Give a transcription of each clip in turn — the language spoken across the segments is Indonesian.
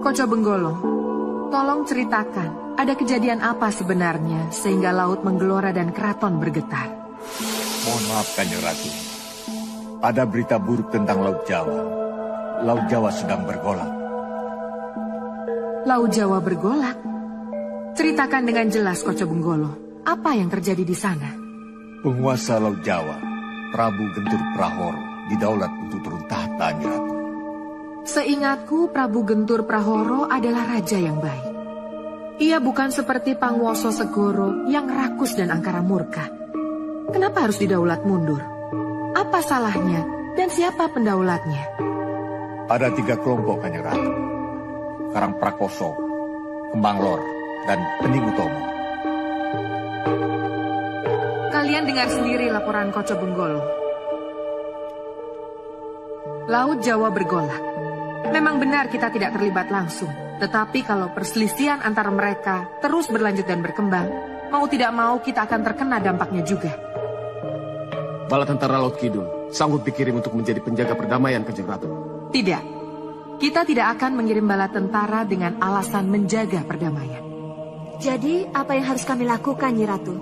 Koco Benggolo, tolong ceritakan, ada kejadian apa sebenarnya sehingga laut menggelora dan keraton bergetar? Mohon maaf, Kanjeng Ratu. Ada berita buruk tentang Laut Jawa. Laut Jawa sedang bergolak. Laut Jawa bergolak? Ceritakan dengan jelas, Koco Benggolo. Apa yang terjadi di sana? Penguasa Laut Jawa, Prabu Gentur Prahoro, didaulat untuk turun tahta, Nyi Ratu. Seingatku, Prabu Gentur Prahoro adalah raja yang baik. Ia bukan seperti Pangwoso Segoro yang rakus dan angkara murka. Kenapa harus didaulat mundur? Apa salahnya dan siapa pendaulatnya? Ada 3 kelompok, Kanjeng Ratu. Karang Prakoso, Kembang Lor, dan Pening Utomo. Kalian dengar sendiri laporan Koco Benggolo. Laut Jawa bergolak. Memang benar kita tidak terlibat langsung. Tetapi kalau perselisihan antara mereka terus berlanjut dan berkembang, mau tidak mau kita akan terkena dampaknya juga. Bala tentara Laut Kidul sanggup dikirim untuk menjadi penjaga perdamaian, Kanjeng Ratu? Tidak. Kita tidak akan mengirim bala tentara dengan alasan menjaga perdamaian. Jadi, apa yang harus kami lakukan, Nyi Ratu?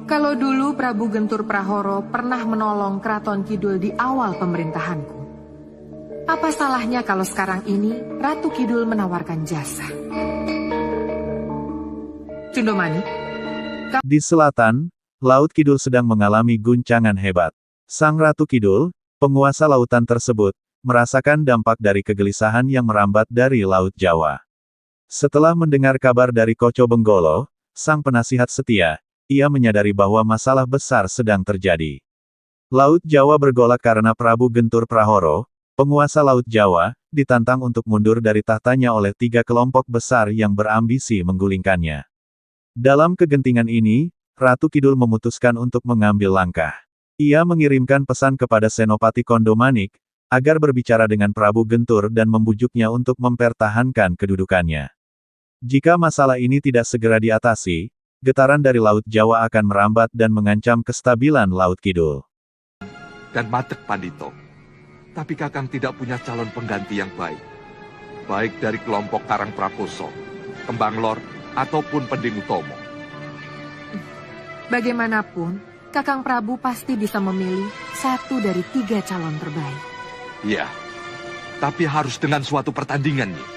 Kalau dulu Prabu Gentur Prahoro pernah menolong Keraton Kidul di awal pemerintahanku, apa salahnya kalau sekarang ini Ratu Kidul menawarkan jasa? Cundomani? Di selatan, Laut Kidul sedang mengalami guncangan hebat. Sang Ratu Kidul, penguasa lautan tersebut, merasakan dampak dari kegelisahan yang merambat dari Laut Jawa. Setelah mendengar kabar dari Koco Benggolo, sang penasihat setia, ia menyadari bahwa masalah besar sedang terjadi. Laut Jawa bergolak karena Prabu Gentur Prahoro, penguasa Laut Jawa, ditantang untuk mundur dari tahtanya oleh 3 kelompok besar yang berambisi menggulingkannya. Dalam kegentingan ini, Ratu Kidul memutuskan untuk mengambil langkah. Ia mengirimkan pesan kepada Senopati Kondomanik, agar berbicara dengan Prabu Gentur dan membujuknya untuk mempertahankan kedudukannya. Jika masalah ini tidak segera diatasi, getaran dari Laut Jawa akan merambat dan mengancam kestabilan Laut Kidul. Dan Matek Pandito. Tapi Kakang tidak punya calon pengganti yang baik. Baik dari kelompok Karang Prakoso, Kembang Lor, ataupun Pending Utomo. Bagaimanapun, Kakang Prabu pasti bisa memilih 1 dari 3 calon terbaik. Iya, tapi harus dengan suatu pertandingan nih.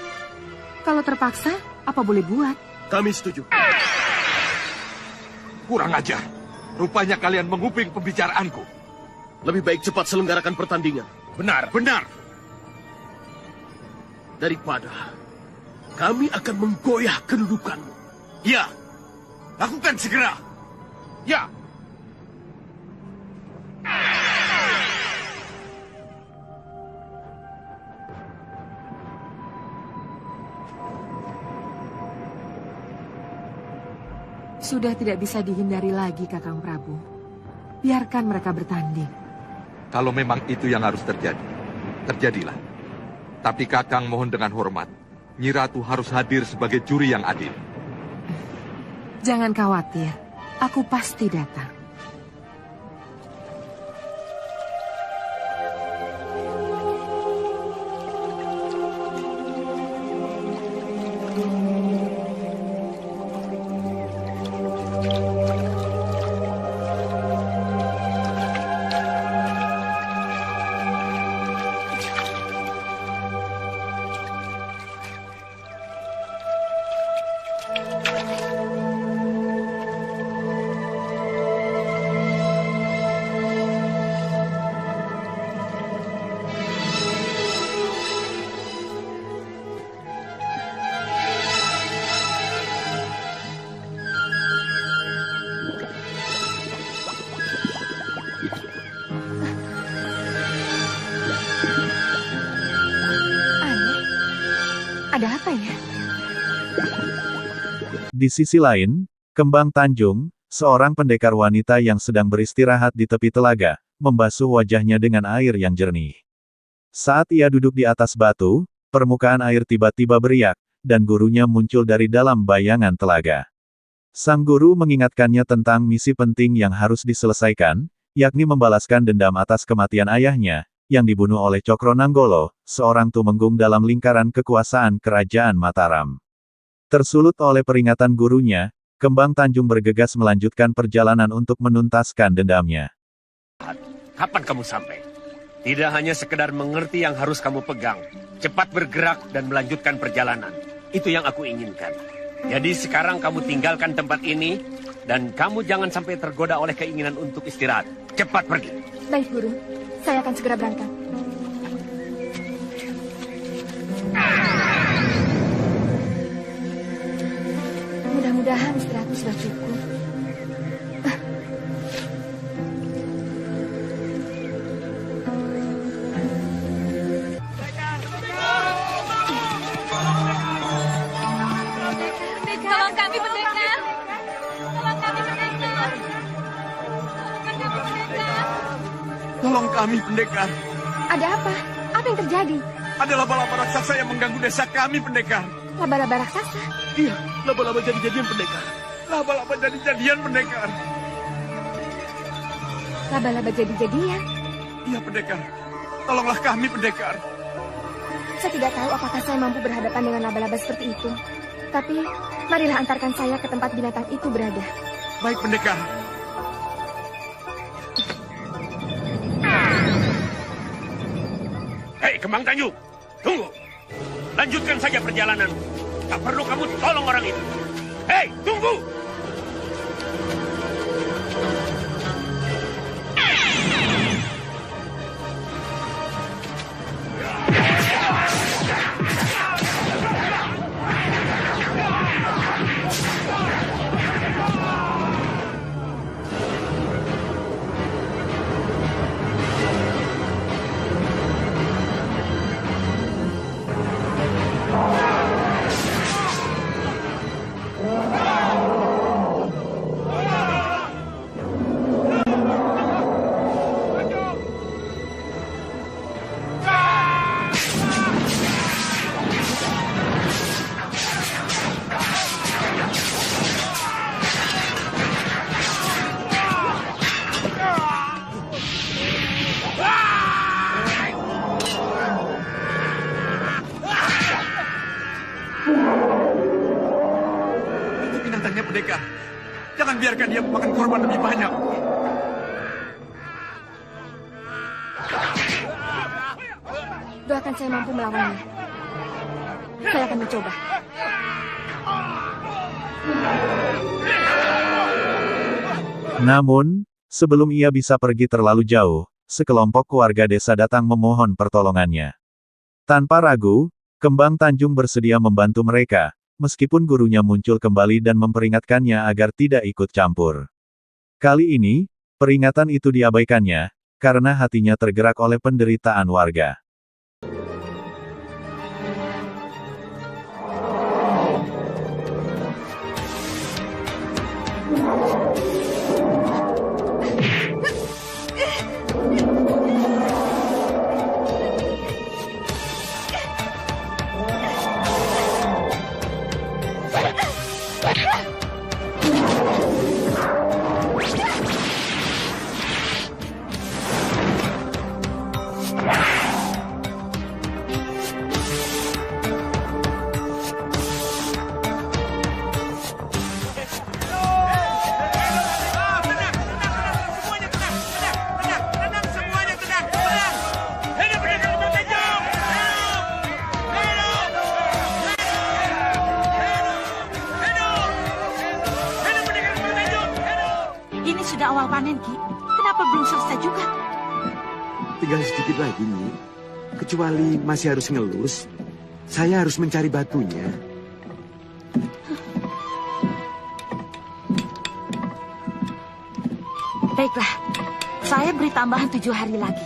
Kalau terpaksa, apa boleh buat? Kami setuju. Kurang ajar. Rupanya kalian menguping pembicaraanku. Lebih baik cepat selenggarakan pertandingan. Benar, benar. Daripada kami akan menggoyah kedudukanmu. Ya, lakukan segera. Ya. Sudah tidak bisa dihindari lagi, Kakang Prabu. Biarkan mereka bertanding. Kalau memang itu yang harus terjadi, terjadilah. Tapi Kakang mohon dengan hormat, Nyi Ratu harus hadir sebagai juri yang adil. Jangan khawatir, aku pasti datang. Ada apa ya? Di sisi lain, Kembang Tanjung, seorang pendekar wanita yang sedang beristirahat di tepi telaga, membasuh wajahnya dengan air yang jernih. Saat ia duduk di atas batu, permukaan air tiba-tiba beriak, dan gurunya muncul dari dalam bayangan telaga. Sang guru mengingatkannya tentang misi penting yang harus diselesaikan, yakni membalaskan dendam atas kematian ayahnya, yang dibunuh oleh Cokro Nanggolo, seorang tumenggung dalam lingkaran kekuasaan Kerajaan Mataram. Tersulut oleh peringatan gurunya, Kembang Tanjung bergegas melanjutkan perjalanan untuk menuntaskan dendamnya. Kapan kamu sampai? Tidak hanya sekedar mengerti yang harus kamu pegang, cepat bergerak dan melanjutkan perjalanan. Itu yang aku inginkan. Jadi sekarang kamu tinggalkan tempat ini, dan kamu jangan sampai tergoda oleh keinginan untuk istirahat. Cepat pergi. Baik, Guru. Saya akan segera berangkat. Mudah-mudahan istirahatku sudah cukup. Tolong kami, pendekar. Tolong kami, pendekar. Tolong kami, pendekar. Ada apa? Apa yang terjadi? Ada laba-laba raksasa yang mengganggu desa kami, pendekar. Laba-laba raksasa? Iya, laba-laba jadi-jadian pendekar. Laba-laba jadi-jadian, pendekar. Laba-laba jadi-jadian? Iya, pendekar. Tolonglah kami, pendekar. Saya tidak tahu apakah saya mampu berhadapan dengan laba-laba seperti itu. Tapi, marilah antarkan saya ke tempat binatang itu berada. Baik, pendekar. Hei, Kembang Tanjung, tunggu. Lanjutkan saja perjalanan. Tak perlu kamu tolong orang itu. Hei, tunggu! Itu binatangnya, pendekar. Jangan biarkan dia memakan korban lebih banyak. Doakan saya mampu melawannya. Saya akan mencoba. Namun, sebelum ia bisa pergi terlalu jauh, sekelompok warga desa datang memohon pertolongannya. Tanpa ragu, Kembang Tanjung bersedia membantu mereka, meskipun gurunya muncul kembali dan memperingatkannya agar tidak ikut campur. Kali ini, peringatan itu diabaikannya, karena hatinya tergerak oleh penderitaan warga. Ini sudah awal panen, Ki. Kenapa belum selesai juga? Tinggal sedikit lagi, Nyi. Kecuali masih harus ngelus, saya harus mencari batunya. Baiklah, saya beri tambahan 7 hari lagi.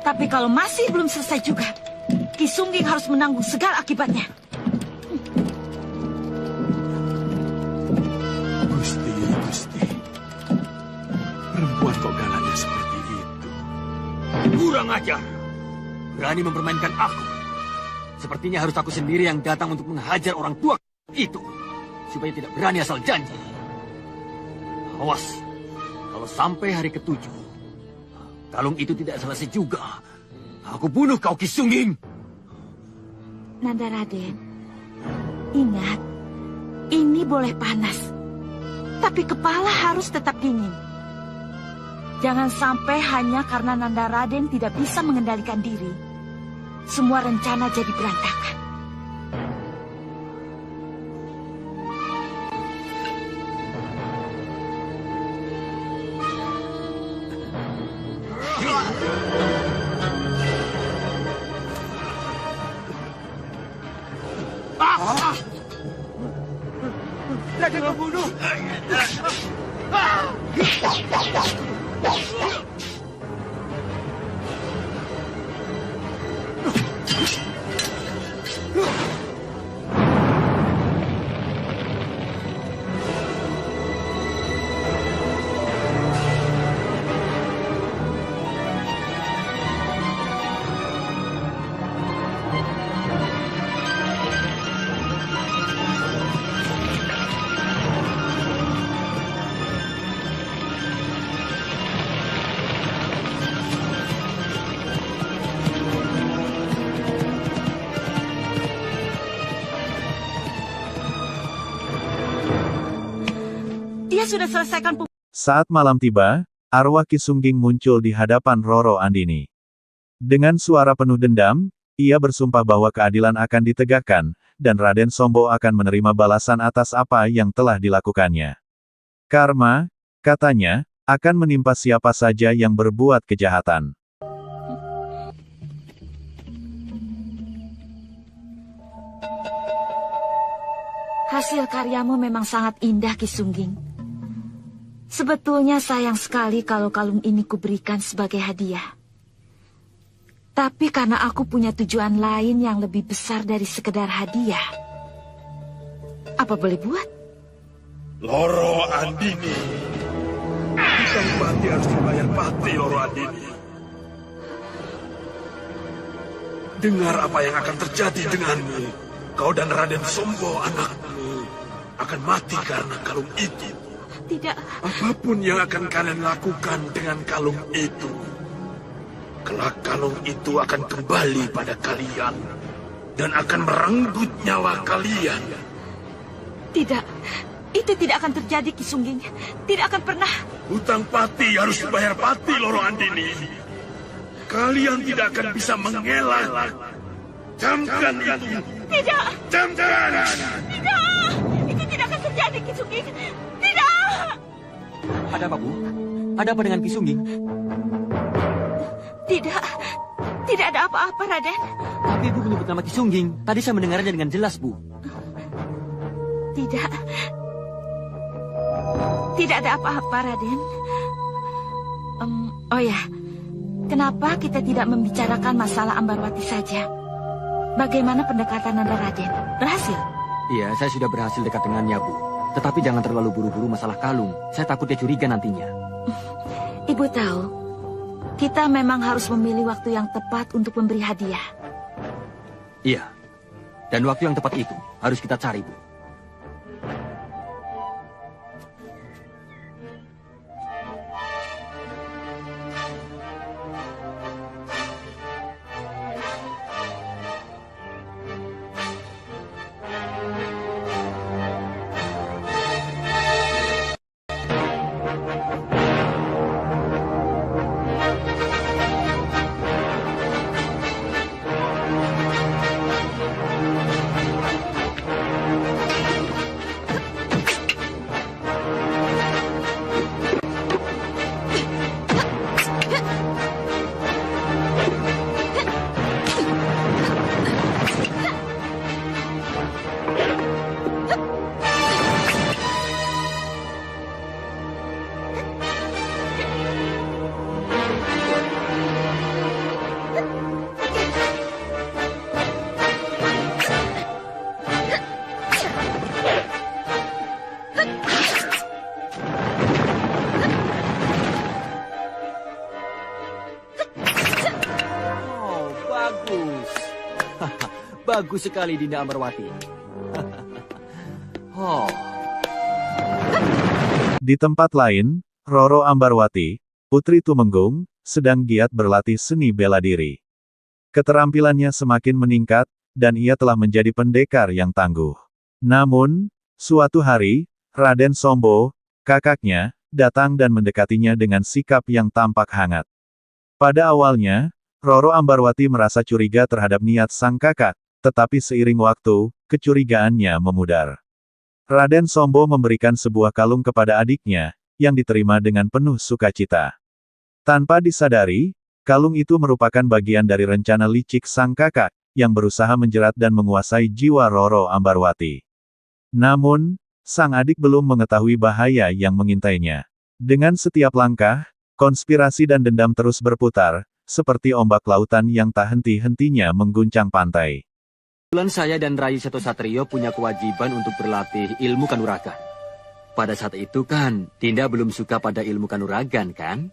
Tapi kalau masih belum selesai juga, Ki Sungging harus menanggung segala akibatnya. Gusti. Kurang ajar. Berani mempermainkan aku. Sepertinya harus aku sendiri yang datang untuk menghajar orang tua itu. Supaya tidak berani asal janji. Awas. Kalau sampai hari ke-7, kalung itu tidak selesai juga. Aku bunuh kau, Ki Sungging. Nanda Raden, ingat, ini boleh panas. Tapi kepala harus tetap dingin. Jangan sampai hanya karena Nanda Raden tidak bisa mengendalikan diri, semua rencana jadi berantakan. Raden membunuh. Dia sudah selesaikan. Saat malam tiba, arwah Ki Sungging muncul di hadapan Roro Andini. Dengan suara penuh dendam, ia bersumpah bahwa keadilan akan ditegakkan, dan Raden Sombo akan menerima balasan atas apa yang telah dilakukannya. Karma, katanya, akan menimpa siapa saja yang berbuat kejahatan. Hasil karyamu memang sangat indah, Ki Sungging. Sebetulnya sayang sekali kalau kalung ini kuberikan sebagai hadiah. Tapi karena aku punya tujuan lain yang lebih besar dari sekedar hadiah. Apa boleh buat? Loro Andini. Hutang pati harus dibayar pati, Loro Andini. Dengar apa yang akan terjadi denganmu. Kau dan Raden Sombo anakmu akan mati karena kalung itu. Tidak. Apapun yang akan kalian lakukan dengan kalung itu, kelak kalung itu akan kembali pada kalian dan akan merenggut nyawa kalian. Tidak, itu tidak akan terjadi, Ki Sungging. Tidak akan pernah. Hutang pati harus dibayar pati, Loro Andini. Kalian tidak akan bisa mengelak. Camkan itu. Tidak. Camkan. Tidak. Itu tidak akan terjadi, Ki Sungging. Tidak. Ada apa, Bu? Ada apa dengan Ki Sungging? Tidak. Tidak ada apa-apa, Raden. Tapi Ibu menyebut nama Ki Sungging. Tadi saya mendengarnya dengan jelas, Bu. Tidak. Tidak ada apa-apa, Raden. Oh ya, kenapa kita tidak membicarakan masalah Ambarwati saja? Bagaimana pendekatan Nanda Raden? Berhasil? Iya, saya sudah berhasil dekat dengannya, Bu. Tetapi jangan terlalu buru-buru masalah kalung. Saya takut dia curiga nantinya. Ibu tahu, kita memang harus memilih waktu yang tepat untuk memberi hadiah. Iya. Dan waktu yang tepat itu harus kita cari, Bu. Bagus sekali, Dinda Amarwati. Oh. Di tempat lain, Roro Ambarwati, Putri Tumenggung, sedang giat berlatih seni bela diri. Keterampilannya semakin meningkat, dan ia telah menjadi pendekar yang tangguh. Namun, suatu hari, Raden Sombo, kakaknya, datang dan mendekatinya dengan sikap yang tampak hangat. Pada awalnya, Roro Ambarwati merasa curiga terhadap niat sang kakak, tetapi seiring waktu, kecurigaannya memudar. Raden Sombo memberikan sebuah kalung kepada adiknya, yang diterima dengan penuh sukacita. Tanpa disadari, kalung itu merupakan bagian dari rencana licik sang kakak, yang berusaha menjerat dan menguasai jiwa Roro Ambarwati. Namun, sang adik belum mengetahui bahaya yang mengintainya. Dengan setiap langkah, konspirasi dan dendam terus berputar, seperti ombak lautan yang tak henti-hentinya mengguncang pantai. Kebetulan saya dan Rai Seto Satrio punya kewajiban untuk berlatih ilmu kanuragan. Pada saat itu kan, Dinda belum suka pada ilmu kanuragan, kan?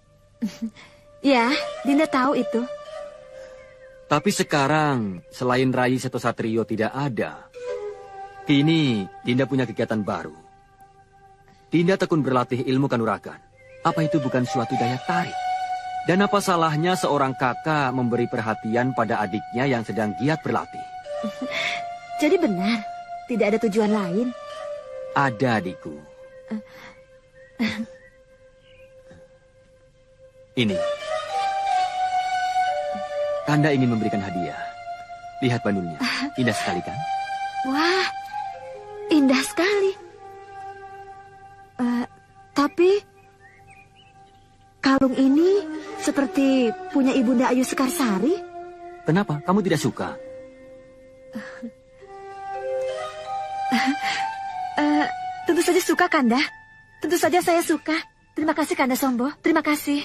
Ya, Dinda tahu itu. Tapi sekarang, selain Rai Seto Satrio tidak ada, kini Dinda punya kegiatan baru. Dinda tekun berlatih ilmu kanuragan. Apa itu bukan suatu daya tarik? Dan apa salahnya seorang kakak memberi perhatian pada adiknya yang sedang giat berlatih? Jadi benar, tidak ada tujuan lain. Ada, adikku. Ini. Kanda ingin memberikan hadiah. Lihat bandulnya. Indah sekali, kan? Wah, indah sekali. Tapi kalung ini seperti punya Ibunda Ayu Sekarsari. Kenapa? Kamu tidak suka? Tentu saja suka, Kanda. Tentu saja saya suka. Terima kasih, Kanda Sombo. Terima kasih.